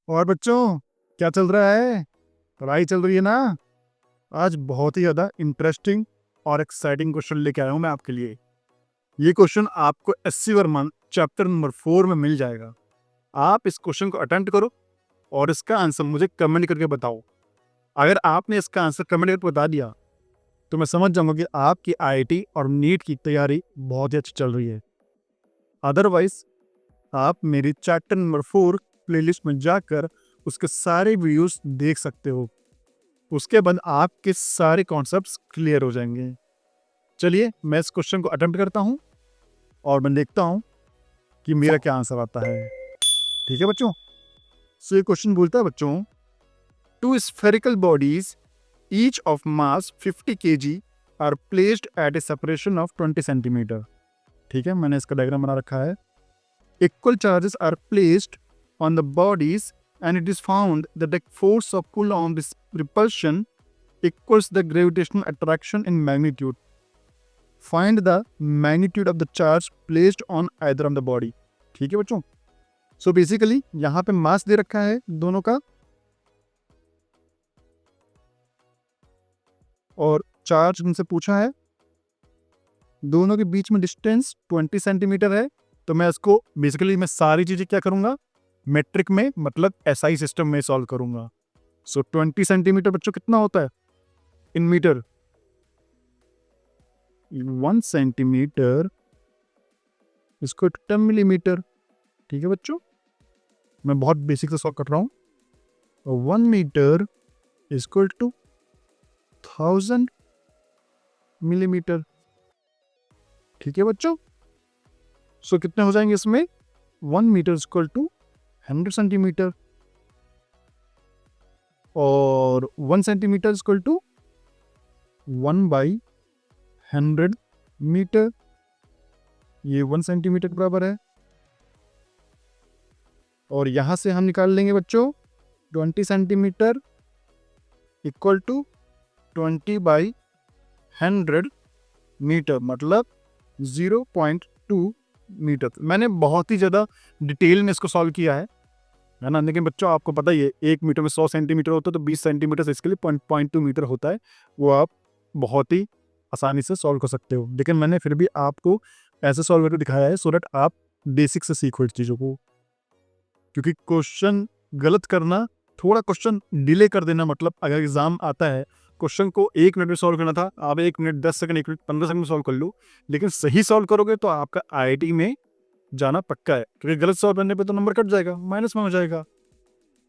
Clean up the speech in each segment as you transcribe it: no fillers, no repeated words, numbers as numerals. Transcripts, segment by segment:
और बच्चों, क्या चल रहा है? पढ़ाई चल रही है ना? आज बहुत ही ज़्यादा इंटरेस्टिंग और एक्साइटिंग क्वेश्चन लेके आया हूँ मैं आपके लिए। ये क्वेश्चन आपको एससी वर्मन चैप्टर नंबर 4 में मिल जाएगा। आप इस क्वेश्चन को अटेम्प्ट करो और इसका आंसर मुझे कमेंट करके बताओ। अगर आपने इसका आंसर कमेंट करके बता दिया तो मैं समझ जाऊंगा कि आपकी आईआईटी और नीट की तैयारी बहुत ही अच्छी चल रही है। अदरवाइज आप मेरी चैप्टर नंबर 4 प्लेलिस्ट में जाकर उसके सारे वीडियोस देख सकते हो। उसके बाद आपके सारे कॉन्सेप्ट्स क्लियर हो जाएंगे। चलिए मैं इस क्वेश्चन को अटेम्प्ट करता हूँ और मैं देखता हूँ कि मेरा क्या आंसर आता है। ठीक है बच्चों? सो ये क्वेश्चन बोलता है बच्चों, two spherical bodies each of mass 50 kg are placed at a separation of 20 centimetre. ठीक है, मैंने इसका डायग्राम बना रखा है। Equal charges are placed on the bodies and it is found that the force of pull on this repulsion equals the gravitational attraction in magnitude. Find the magnitude of the charge placed on either of the body. ठीक है बच्चों? So basically यहाँ पे मास दे रखा है दोनों का और चार्ज उनसे पूछा है। दोनों के बीच में डिस्टेंस 20 सेंटीमीटर है। तो मैं इसको बेसिकली मैं सारी चीजें क्या करूंगा, मेट्रिक में मतलब एसआई सिस्टम में सॉल्व करूंगा। सो 20 सेंटीमीटर बच्चों कितना होता है इन मीटर? 1 सेंटीमीटर इसको 10 मिलीमीटर। ठीक है बच्चों, मैं बहुत बेसिक से सॉल्व कर रहा हूँ। 1 मीटर इक्वल टू 1000 मिलीमीटर। ठीक है बच्चों, सो कितने हो जाएंगे इसमें? 1 मीटर इक्वल टू 100 सेंटीमीटर और 1 सेंटीमीटर इक्वल टू 1/100 मीटर। ये 1 सेंटीमीटर के बराबर है। और यहां से हम निकाल लेंगे बच्चों 20 सेंटीमीटर इक्वल टू 20/100 मीटर मतलब 0.2 मीटर। मैंने बहुत ही ज़्यादा डिटेल में इसको सॉल्व किया है ना? लेकिन बच्चों आपको पता ही है 1 मीटर में 100 सेंटीमीटर होता है, तो 20 सेंटीमीटर से इसके लिए 0.2 मीटर होता है। वो आप बहुत ही आसानी से सॉल्व कर सकते हो। लेकिन मैंने फिर भी आपको ऐसे सॉल्व करके दिखाया है सो दैट आप बेसिक से सीखो इस चीज़ों को। क्योंकि क्वेश्चन गलत करना, थोड़ा क्वेश्चन डिले कर देना, मतलब अगर एग्जाम आता है क्वेश्चन को 1 मिनट में सॉल्व करना था, आप 1 मिनट 10 सेकंड 1 मिनट 15 सेकंड में सॉल्व कर लो, लेकिन सही सॉल्व करोगे तो आपका आईआईटी में जाना पक्का है। क्योंकि गलत सॉल्व करने पे तो नंबर कट जाएगा, माइनस में हो जाएगा।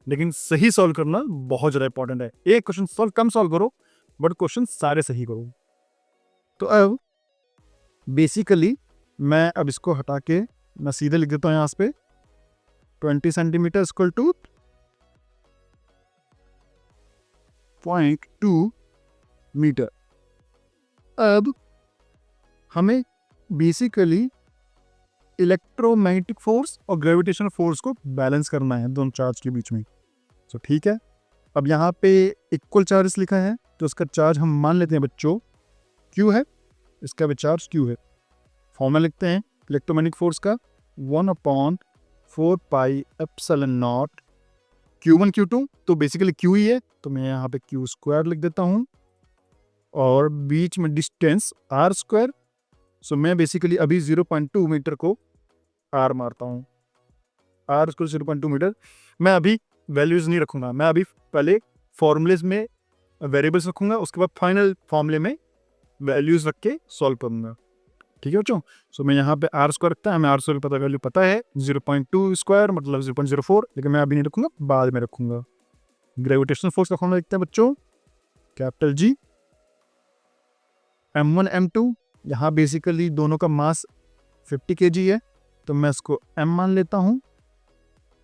लेकिन सही सॉल्व करना बहुत ज़्यादा इंपॉर्टेंट है। एक क्वेश्चन सॉल्व कम सॉल्व करो बट क्वेश्चन सारे सही करो। तो अब बेसिकली मैं अब इसको हटा के मैं सीधे लिख देता हूँ यहाँ पे 20 सेंटीमीटर इक्वल टू 0.2 मीटर। अब हमें बेसिकली इलेक्ट्रोमैग्नेटिक फोर्स और ग्रेविटेशनल फोर्स को बैलेंस करना है दोनों चार्ज के बीच में। तो ठीक है, अब यहाँ पे इक्वल चार्ज लिखा है तो इसका चार्ज हम मान लेते हैं बच्चों Q है, इसका भी चार्ज Q है। फॉर्मूला लिखते हैं इलेक्ट्रोमैग्नेटिक फोर्स का 1/4πε0 Q1 Q2, तो बेसिकली Q ही है, तो मैं यहाँ पे Q स्क्वायर लिख देता हूँ और बीच में डिस्टेंस R स्क्वायर। सो मैं बेसिकली अभी 0.2 मीटर को R मारता हूँ। R square 0.2 metre. मैं अभी वैल्यूज नहीं रखूंगा, मैं अभी पहले फॉर्मूलेज में वेरिएबल्स रखूंगा, उसके बाद फाइनल फॉर्मूले में वैल्यूज रख के सॉल्व करूंगा। ठीक है बच्चों? सो मैं यहाँ पे R स्क्वायर रखता है, हमें R स्क्वायर पता वैल्यू पता है 0.2 स्क्वायर मतलब 0.04, लेकिन मैं अभी नहीं रखूंगा, बाद में रखूंगा। ग्रेविटेशनल फोर्स का फॉर्मूला लिखते हैं बच्चों कैपिटल G M1 M2। यहाँ बेसिकली दोनों का मास 50 kg है, तो मैं इसको M मान लेता हूँ।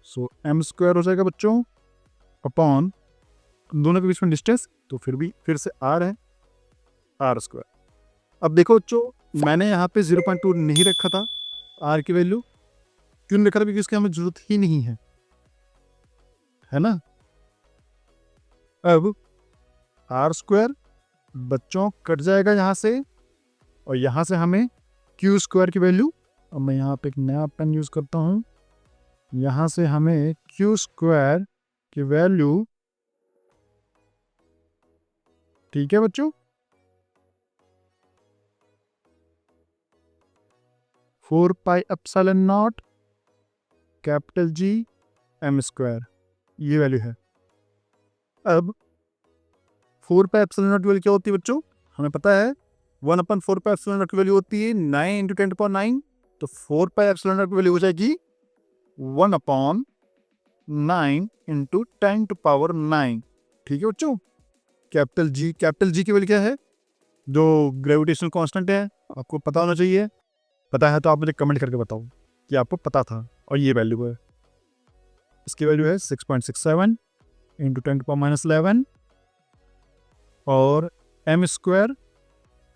सो M स्क्वायर हो जाएगा बच्चों अपॉन दोनों के बीच में डिस्टेंस, तो फिर से R है, R स्क्वायर। अब देखो बच्चों, मैंने यहाँ पे 0.2 नहीं रखा था, R की वैल्यू क्यों नहीं रखा था? क्योंकि इसकी हमें जरूरत ही नहीं है ना? अब R स्क्वायर बच्चों कट जाएगा यहाँ से, और यहाँ से हमें Q स्क्वायर की वैल्यू, अब मैं यहाँ पे एक नया पेन यूज करता हूँ, यहाँ से हमें Q स्क्वायर की वैल्यू, ठीक है बच्चों, 4 pi epsilon naught capital G M square, ये वैल्यू है। अब 4 पाई एप्सिलॉन नॉट की वैल्यू क्या होती है बच्चों, हमें पता है 1/4 पाई एप्सिलॉन नॉट की वैल्यू होती है 9 × 10⁹। तो 4 पाई एप्सिलॉन नॉट की वैल्यू हो जाएगी 1/9 × 10⁹। ठीक है बच्चों। कैपिटल जी की वैल्यू क्या है, जो ग्रेविटेशनल कांस्टेंट है, आपको पता होना चाहिए। पता है तो आप मुझे कमेंट करके बताओ कि आपको पता था। और ये वैल्यू है, इसकी वैल्यू है 6.67 × 10⁻11 और एम स्क्वायर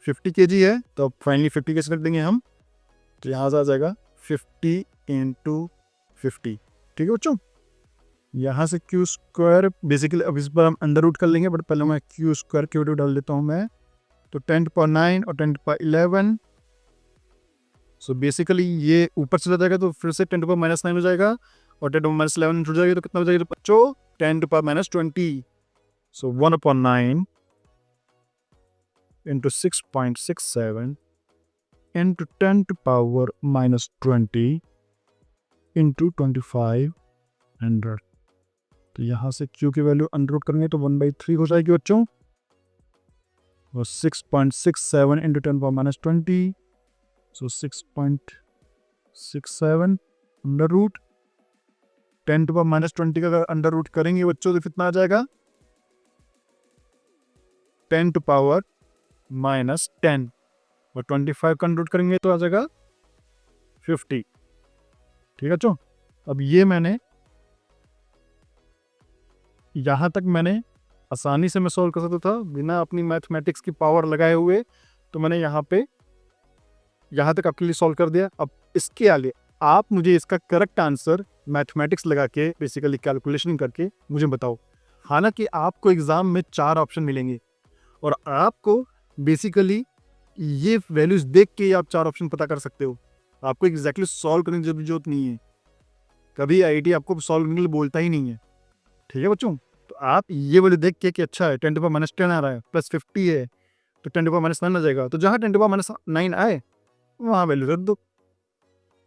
50 kg है। तो अब फाइनली 50 कैसे कर देंगे हम, तो यहाँ से आ जाएगा 50 × 50। ठीक है बच्चों। यहाँ से क्यू स्क्वायर बेसिकली अब इस पर हम अंडर रूट कर लेंगे, बट पहले मैं क्यू स्क्वायर की वैल्यू डाल देता हूँ मैं, तो 10⁻9 और 10⁻11। सो बेसिकली ये ऊपर चला जाएगा तो फिर से 10⁻9 हो जाएगा और 10⁻11 जुड़ जाएगा तो कितना हो जाएगा बच्चों, 10⁻20। सो 1/9 × 6.67 × 10⁻20 × 2500। तो यहाँ से Q की वैल्यू अंडर रूट करेंगे तो 1/3 हो जाएगी बच्चों, और 6.67 × 10⁻20, सो 6.67 अंडर रूट 10⁻20 का अगर अंडर रूट करेंगे बच्चों तो कितना आ जाएगा, 10⁻10 और 25 का अंडर रूट करेंगे तो आ जाएगा 50। ठीक है बच्चों। अब ये मैंने यहाँ तक मैंने आसानी से मैं सॉल्व कर सकता था बिना अपनी मैथमेटिक्स की पावर लगाए हुए, तो मैंने यहाँ तक आपके लिए सॉल्व कर दिया। अब इसके आगे आप मुझे इसका करेक्ट आंसर मैथमेटिक्स लगा के बेसिकली कैलकुलेशन करके मुझे बताओ। हालांकि आपको एग्जाम में 4 ऑप्शन मिलेंगे और आपको बेसिकली ये वैल्यूज देख के आप 4 ऑप्शन पता कर सकते हो। आपको एग्जैक्टली सॉल्व करने की जरूरत नहीं है, कभी आईआईटी आपको सॉल्व करने के लिए बोलता ही नहीं है। ठीक है बच्चों। तो आप ये वाले देख के कि अच्छा है 10⁻10 आ रहा है प्लस 50 है तो 10⁻9 आ जाएगा, तो जहाँ 10⁻9 आए वहाँ वैल्यू रख दो।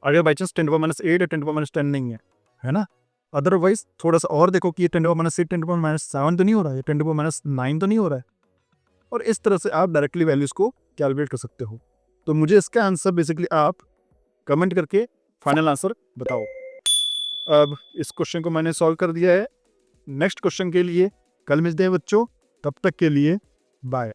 अगर बाई चांस 10⁻8 या 10⁻10 नहीं है ना, अदरवाइज थोड़ा सा और देखो कि ये 10⁻8 10⁻7 तो नहीं हो रहा है, 10⁻9 तो नहीं हो रहा है, और इस तरह से आप डायरेक्टली वैल्यूज को कैलकुलेट कर सकते हो। तो मुझे इसका आंसर बेसिकली आप कमेंट करके फाइनल आंसर बताओ। अब इस क्वेश्चन को मैंने सॉल्व कर दिया है। नेक्स्ट क्वेश्चन के लिए कल मिलते हैं बच्चों, तब तक के लिए बाय।